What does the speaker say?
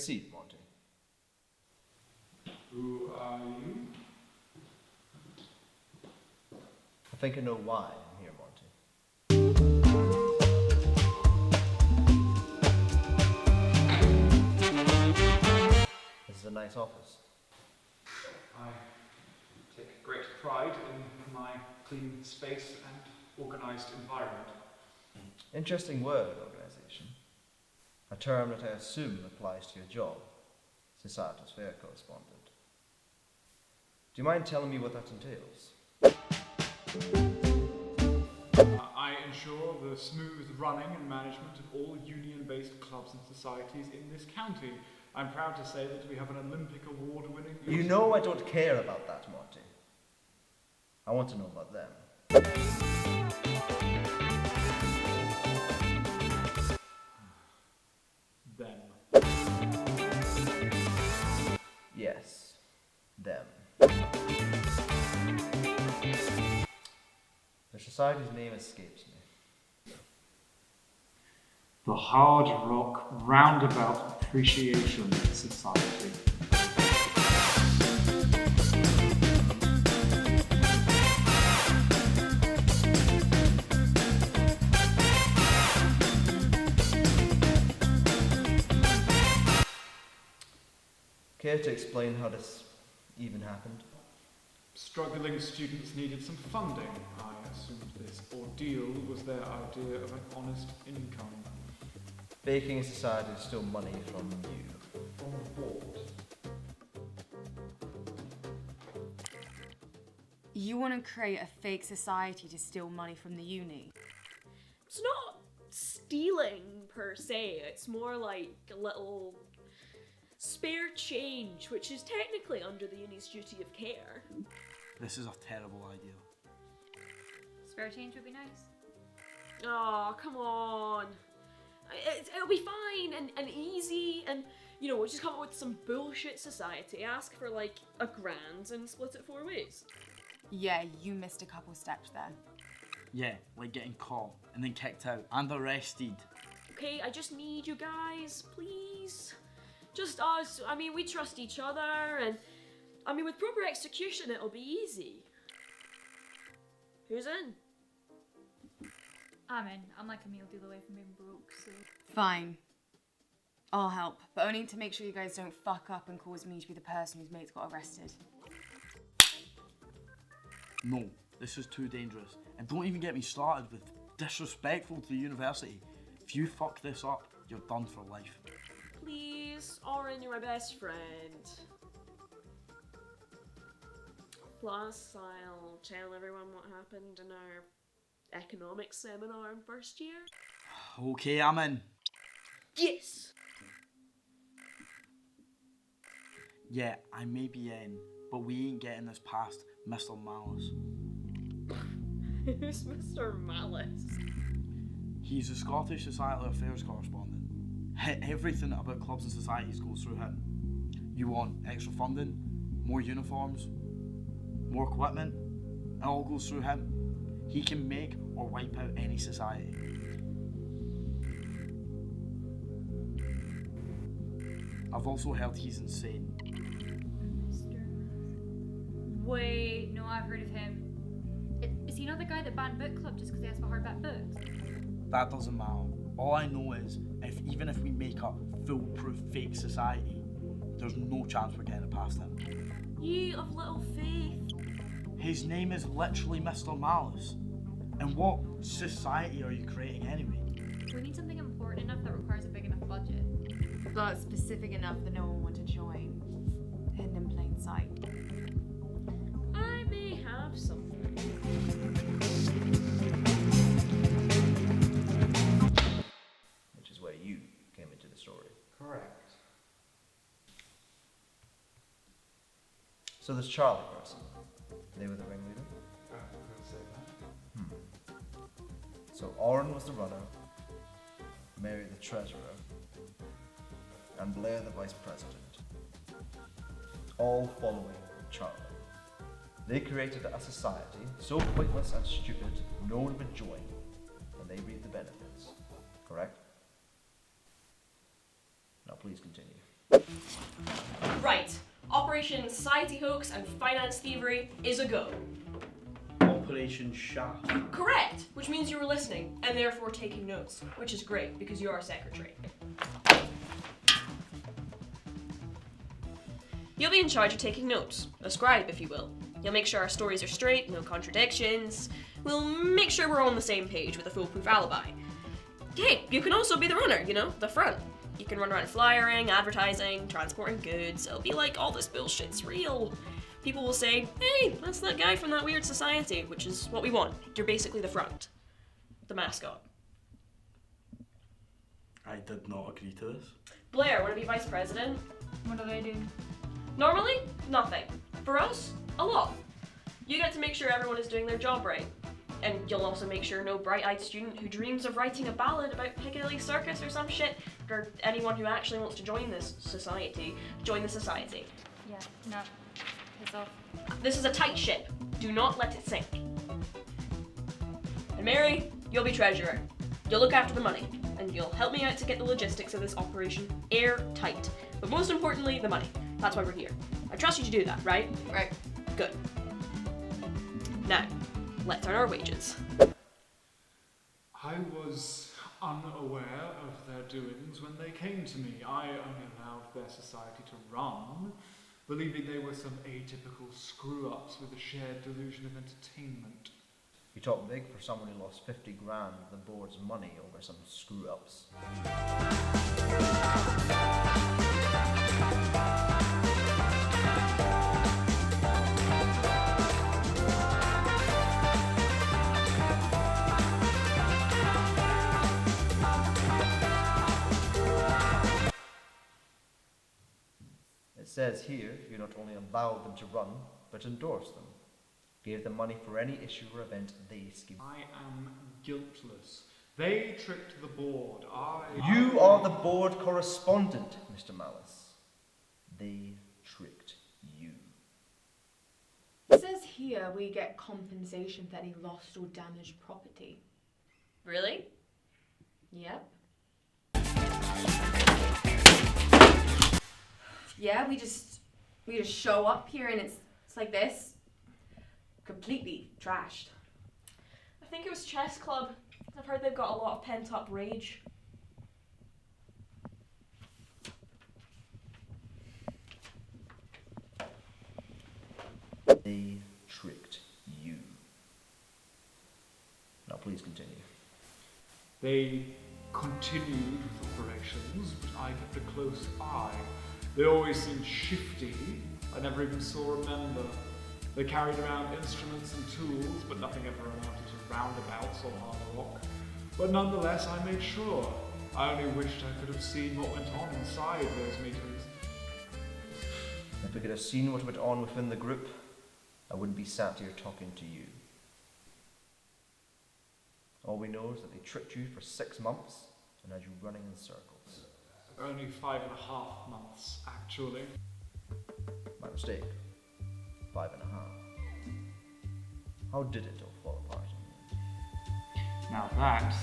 seat, Monty. Who are you? I think I know why I'm here, Monty. This is a nice office. I take great pride in my clean space and organised environment. Interesting word, organisation. A term that I assume applies to your job, Society's Fair Correspondent. Do you mind telling me what that entails? I ensure the smooth running and management of all union-based clubs and societies in this county. I'm proud to say that we have an Olympic award-winning... You know I don't care about that, Monty. I want to know about them. Them. Yes, them. The society's name escapes me. The Hard Rock Roundabout Appreciation Society. Care to explain how this even happened? Struggling students needed some funding. I assumed this ordeal was their idea of an honest income. Baking a society is still money from you. From the board. You want to create a fake society to steal money from the uni? It's not stealing per se, it's more like a little spare change, which is technically under the uni's duty of care. This is a terrible idea. Spare change would be nice. Oh, come on. It'll be fine and easy, and we'll just come up with some bullshit society, ask for like $1,000 and split it 4 ways. Yeah, you missed a couple steps there. Yeah, like getting caught and then kicked out and arrested. Okay, I just need you guys, please. Just us. I mean, we trust each other, and I mean, with proper execution, it'll be easy. Who's in? I'm in. I'm like a meal deal away from being broke, so... Fine. I'll help, but only to make sure you guys don't fuck up and cause me to be the person whose mates got arrested. No, this is too dangerous. And don't even get me started with disrespectful to the university. If you fuck this up, you're done for life. Please, Oren, you're my best friend. Plus, I'll tell everyone what happened in our economics seminar in first year. Okay, I'm in. Yes! Yeah, I may be in, but we ain't getting this past Mr. Malice. Who's Mr. Malice? He's a Scottish Society Affairs correspondent. Everything about clubs and societies goes through him. You want extra funding, more uniforms, more equipment, it all goes through him. He can make or wipe out any society. I've also heard he's insane. Wait, no, I've heard of him. Is he not the guy that banned book club just because he asked for hardback books? That doesn't matter. All I know is, even if we make a foolproof fake society, there's no chance we're getting it past him. Ye of little faith. His name is literally Mr. Malice. And what society are you creating anyway? We need something important enough that requires a big enough budget. But specific enough that no one wanted to join. Hidden in plain sight. I may have something. Which is where you came into the story. Correct. So this Charlie person, they were the ringleader? I could say that. So Oren was the runner, Mary the treasurer, and Blair the vice president. All following Charlie. They created a society so pointless and stupid no one would join, and they reap the benefits. Correct? Now please continue. Right. Operation Society Hoax and Finance Thievery is a go. Operation Shaft. Correct, which means you were listening and therefore taking notes, which is great because you're our secretary. You'll be in charge of taking notes, a scribe if you will. You'll make sure our stories are straight, no contradictions. We'll make sure we're all on the same page with a foolproof alibi. Hey, you can also be the runner, you know, the front. You can run around flyering, advertising, transporting goods. It'll be like all this bullshit's real. People will say, hey, that's that guy from that weird society, which is what we want. You're basically the front. The mascot. I did not agree to this. Blair, wanna be vice president? What do they do? Normally, nothing. For us, a lot. You get to make sure everyone is doing their job right. And you'll also make sure no bright-eyed student who dreams of writing a ballad about Piccadilly Circus or some shit, or anyone who actually wants to join this society, join the society. Yeah, no. Piss off. This is a tight ship. Do not let it sink. And Mary, you'll be treasurer. You'll look after the money, and you'll help me out to get the logistics of this operation airtight. But most importantly, the money. That's why we're here. I trust you to do that, right? Right. Good. Now, let's earn our wages. I was unaware of their doings when they came to me. I only allowed their society to run, believing they were some atypical screw-ups with a shared delusion of entertainment. You talk big for someone who lost 50 grand of the board's money over some screw-ups. It says here you not only allowed them to run, but endorsed them. Gave them money for any issue or event they schemed. I am guiltless. They tricked the board. You are the board correspondent, Mr. Malice. They tricked you. It says here we get compensation for any lost or damaged property. Really? Yep. Yeah, we just show up here and it's like this. Completely trashed. I think it was chess club. I've heard they've got a lot of pent-up rage. They tricked you. Now please continue. They continued with operations, but I kept a close eye. They always seemed shifty. I never even saw a member. They carried around instruments and tools, but nothing ever amounted to roundabouts or hard rock. But nonetheless, I made sure. I only wished I could have seen what went on inside those meetings. If we could have seen what went on within the group, I wouldn't be sat here talking to you. All we know is that they tricked you for 6 months and had you running in circles. Only 5.5 months, actually. My mistake. 5.5. How did it all fall apart in the end? Now that